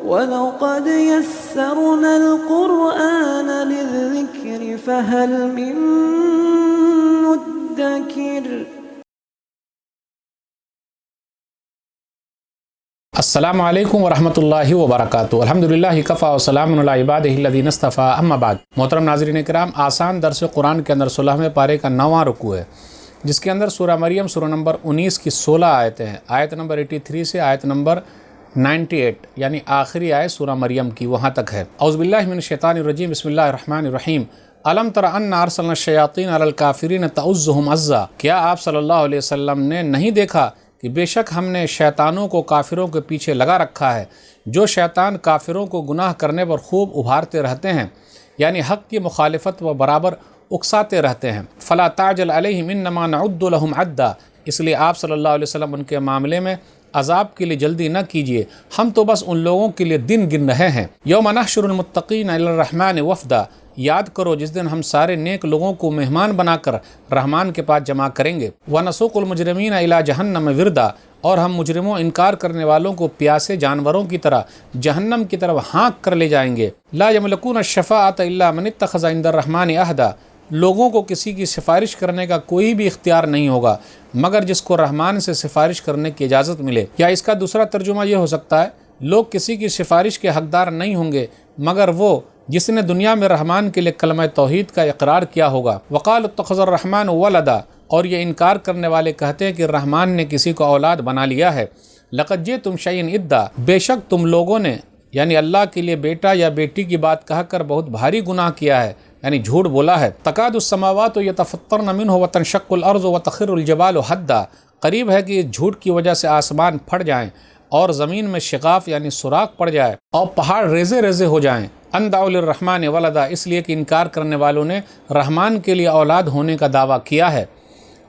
وَلَقَدْ يَسَّرْنَا الْقُرْآنَ لِلذِّكْرِ فَهَلْ مِن مُّدَّكِرٍ۔ السلام علیکم ورحمۃ اللہ وبرکاتہ۔ الحمدللہ کفا وسلام علی عبادہ الذین اصطفیٰ، اما بعد۔ محترم ناظرین کرام، آسان درس قرآن کے اندر 16ویں پارے کا 9واں رکوع ہے، جس کے اندر سورہ مریم سورہ نمبر 19 کی 16 آیتیں ہیں۔ آیت نمبر 83 سے آیت نمبر 98 یعنی آخری آیت سورہ مریم کی وہاں تک ہے۔ اعوذ باللہ من الشیطان الرجیم، بسم اللہ الرحمن الرحیم۔ الم تر انا ارسلنا الشیاطین علی الکافرین تعزهم عزا۔ کیا آپ صلی اللہ علیہ وسلم نے نہیں دیکھا کہ بے شک ہم نے شیطانوں کو کافروں کے پیچھے لگا رکھا ہے؟ جو شیطان کافروں کو گناہ کرنے پر خوب ابھارتے رہتے ہیں، یعنی حق کی مخالفت و برابر اکساتے رہتے ہیں۔ فلا تعجل علیہم انما نعد لهم عدا۔ اس لیے آپ صلی اللہ علیہ وسلم ان کے معاملے میں عذاب کے لیے جلدی نہ کیجیے، ہم تو بس ان لوگوں کے لیے دن گن رہے ہیں۔ یوم نحشر المتقین الی الرحمن وفدا۔ یاد کرو جس دن ہم سارے نیک لوگوں کو مہمان بنا کر رحمان کے پاس جمع کریں گے۔ وَنَسُوقُ الْمُجْرِمِينَ إِلَىٰ جَهَنَّمَ وِرْدًا۔ اور ہم مجرموں انکار کرنے والوں کو پیاسے جانوروں کی طرح جہنم کی طرف ہانک کر لے جائیں گے۔ لا يملكون الشفاعة إلا من اتخذ عند الرحمن عهدا۔ لوگوں کو کسی کی سفارش کرنے کا کوئی بھی اختیار نہیں ہوگا مگر جس کو رحمان سے سفارش کرنے کی اجازت ملے۔ یا اس کا دوسرا ترجمہ یہ ہو سکتا ہے، لوگ کسی کی سفارش کے حقدار نہیں ہوں گے مگر وہ جس نے دنیا میں رحمان کے لیے کلمہ توحید کا اقرار کیا ہوگا۔ وقال اتخذ الرحمن ولدا۔ اور یہ انکار کرنے والے کہتے ہیں کہ رحمان نے کسی کو اولاد بنا لیا ہے۔ لقد جئتم شیئا ادا۔ بے شک تم لوگوں نے یعنی اللہ کے لیے بیٹا یا بیٹی کی بات کہہ کر بہت بھاری گناہ کیا ہے، یعنی جھوٹ بولا ہے۔ تکاد السماوات یتفطرن منہ وتنشق الارض وتخر الجبال حدا۔ قریب ہے کہ اس جھوٹ کی وجہ سے آسمان پھٹ جائیں اور زمین میں شقاف یعنی سوراخ پڑ جائے اور پہاڑ ریزے ریزے ہو جائیں۔ ان دعوا للرحمن ولدا، اس لیے کہ انکار کرنے والوں نے رحمان کے لیے اولاد ہونے کا دعویٰ کیا ہے۔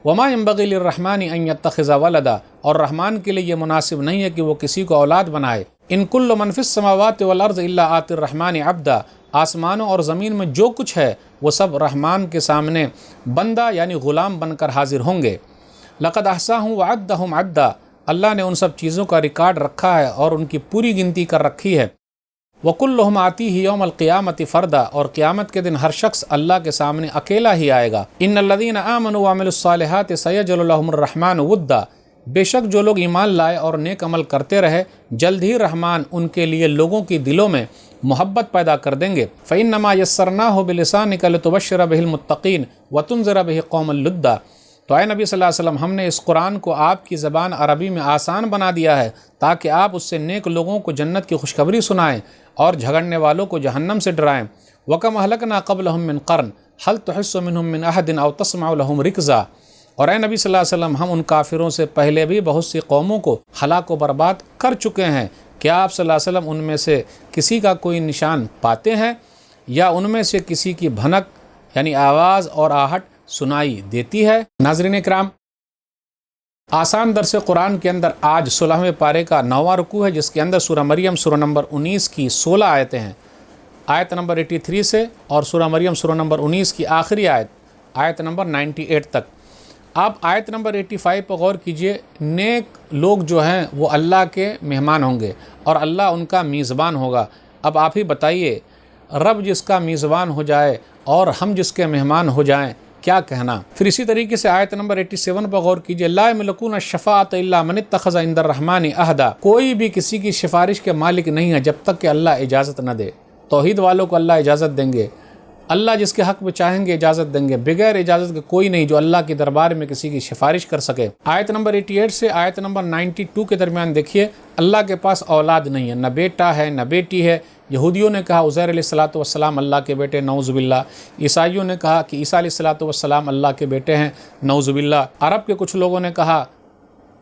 وما ينبغي للرحمن ان يتخذ ولدا، اور رحمان کے لیے یہ مناسب نہیں ہے کہ وہ کسی کو اولاد بنائے۔ ان كل من في السماوات والارض الا آتي الرحمن عبدا۔ آسمانوں اور زمین میں جو کچھ ہے وہ سب رحمان کے سامنے بندہ یعنی غلام بن کر حاضر ہوں گے۔ لقد احصاهم وعدهم عدا۔ اللہ نے ان سب چیزوں کا ریکارڈ رکھا ہے اور ان کی پوری گنتی کر رکھی ہے۔ وَكُلُّهُمْ آتِيهِ يَوْمَ الْقِيَامَةِ فَرْدًا۔ اور قیامت کے دن ہر شخص اللہ کے سامنے اکیلا ہی آئے گا۔ إِنَّ الَّذِينَ آمَنُوا وَعَمِلُوا الصَّالِحَاتِ سَيَجْعَلُ لَهُمُ الرَّحْمَنُ وُدًّا۔ بے شک جو لوگ ایمان لائے اور نیک عمل کرتے رہے، جلد ہی رحمان ان کے لیے لوگوں کی دلوں میں محبت پیدا کر دیں گے۔ فَإِنَّمَا يَسَّرْنَاهُ بِلِسَانِكَ لِتُبَشِّرَ بِهِ الْمُتَّقِينَ وَتُنذِرَ بِهِ قَوْمًا لُدًّا۔ تو اے نبی صلی اللہ علیہ وسلم، ہم نے اس قرآن کو آپ کی زبان عربی میں آسان بنا دیا ہے تاکہ آپ اس سے نیک لوگوں کو جنت کی خوشخبری سنائیں اور جھگڑنے والوں کو جہنم سے ڈرائیں۔ وَكَمْ أَهْلَكْنَا قَبْلَهُم مِّن قَرْنٍ هَلْ تُحِسُّ مِنْهُم مِّنْ أَحَدٍ أَوْ تَسْمَعُ لَهُمْ رِكْزًا۔ اور اے نبی صلی اللہ علیہ وسلم، ہم ان کافروں سے پہلے بھی بہت سی قوموں کو ہلاک و برباد کر چکے ہیں، کیا آپ صلی اللہ علیہ وسلم ان میں سے کسی کا کوئی نشان پاتے ہیں یا ان میں سے کسی کی بھنک یعنی آواز اور آہٹ سنائی دیتی ہے؟ ناظرین اکرام، آسان درس قرآن کے اندر آج 16ویں پارے کا 9واں رکوع ہے، جس کے اندر سورہ مریم سورہ نمبر 19 کی 16 آیتیں ہیں۔ آیت نمبر 83 سے اور سورہ مریم سورہ نمبر 19 کی آخری آیت آیت نمبر 98 تک۔ آپ آیت نمبر 85 پر غور کیجئے۔ نیک لوگ جو ہیں وہ اللہ کے مہمان ہوں گے اور اللہ ان کا میزبان ہوگا۔ اب آپ ہی بتائیے، رب جس کا میزبان ہو جائے اور ہم جس کے مہمان ہو جائیں، کیا کہنا؟ پھر اسی طریقے سے آیت نمبر 87 پر غور کیجئے۔ لا يملكون الشفاعة الا من اتخذ عند الرحمن عهدا۔ کوئی بھی کسی کی سفارش کے مالک نہیں ہے جب تک کہ اللہ اجازت نہ دے۔ توحید والوں کو اللہ اجازت دیں گے، اللہ جس کے حق میں چاہیں گے اجازت دیں گے، بغیر اجازت کے کوئی نہیں جو اللہ کے دربار میں کسی کی سفارش کر سکے۔ آیت نمبر 88 سے آیت نمبر 92 کے درمیان دیکھیے، اللہ کے پاس اولاد نہیں ہے، نہ بیٹا ہے نہ بیٹی ہے۔ یہودیوں نے کہا عزیر علیہ الصلوۃ والسلام اللہ کے بیٹے، نعوذ باللہ۔ عیسائیوں نے کہا کہ عیسیٰ علیہ الصلوۃ والسلام اللہ کے بیٹے ہیں، نعوذ باللہ۔ عرب کے کچھ لوگوں نے کہا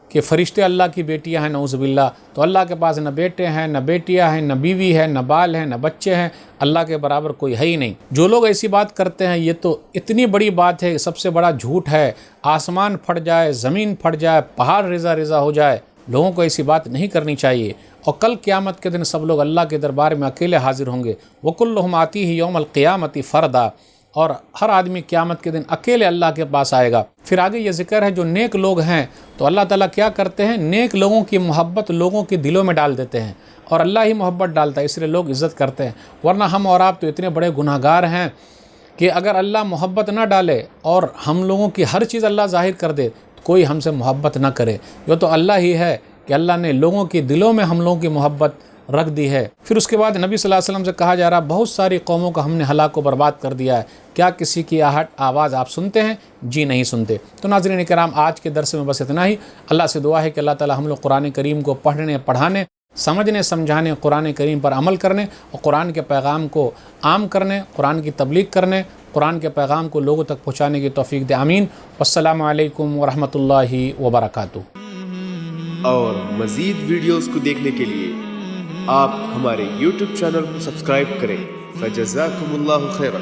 کہ فرشتے اللہ کی بیٹیاں ہیں، نعوذ باللہ۔ تو اللہ کے پاس نہ بیٹے ہیں نہ بیٹیاں ہیں، نہ بیوی ہے نہ بال ہیں نہ بچے ہیں، اللہ کے برابر کوئی ہے ہی نہیں۔ جو لوگ ایسی بات کرتے ہیں یہ تو اتنی بڑی بات ہے، سب سے بڑا جھوٹ ہے۔ آسمان پھٹ جائے، زمین پھٹ جائے، پہاڑ ریزہ ریزہ ہو جائے، لوگوں کو ایسی بات نہیں کرنی چاہیے۔ اور کل قیامت کے دن سب لوگ اللہ کے دربار میں اکیلے حاضر ہوں گے۔ وَكُلُّهُمْ آتِيهِ يَوْمَ الْقِيَامَةِ فَرْدًا۔ اور ہر آدمی قیامت کے دن اکیلے اللہ کے پاس آئے گا۔ پھر آگے یہ ذکر ہے جو نیک لوگ ہیں تو اللہ تعالیٰ کیا کرتے ہیں، نیک لوگوں کی محبت لوگوں کے دلوں میں ڈال دیتے ہیں۔ اور اللہ ہی محبت ڈالتا ہے، اس لیے لوگ عزت کرتے ہیں، ورنہ ہم اور آپ تو اتنے بڑے گناہ گار ہیں کہ اگر اللہ محبت نہ ڈالے اور ہم لوگوں کی ہر چیز اللہ ظاہر کر دے تو کوئی ہم سے محبت نہ کرے۔ یہ تو اللہ ہی ہے کہ اللہ نے لوگوں کے دلوں میں ہم لوگوں کی محبت رکھ دی ہے۔ پھر اس کے بعد نبی صلی اللہ علیہ وسلم سے کہا جا رہا بہت ساری قوموں کو ہم نے ہلاک و برباد کر دیا ہے، کیا کسی کی آواز آپ سنتے ہیں؟ جی نہیں سنتے۔ تو ناظرین کرام، آج کے درس میں بس اتنا ہی۔ اللہ سے دعا ہے کہ اللہ تعالی ہم لوگ قرآن کریم کو پڑھنے، پڑھانے، سمجھنے، سمجھانے، قرآن کریم پر عمل کرنے اور قرآن کے پیغام کو عام کرنے، قرآن کی تبلیغ کرنے، قرآن کے پیغام کو لوگوں تک پہنچانے کی توفیق دے، آمین۔ والسلام علیکم ورحمۃ اللہ وبرکاتہ۔ اور مزید ویڈیوز کو دیکھنے کے لیے آپ ہمارے YouTube چینل کو سبسکرائب کریں۔ فجزاکم اللہ خیرا۔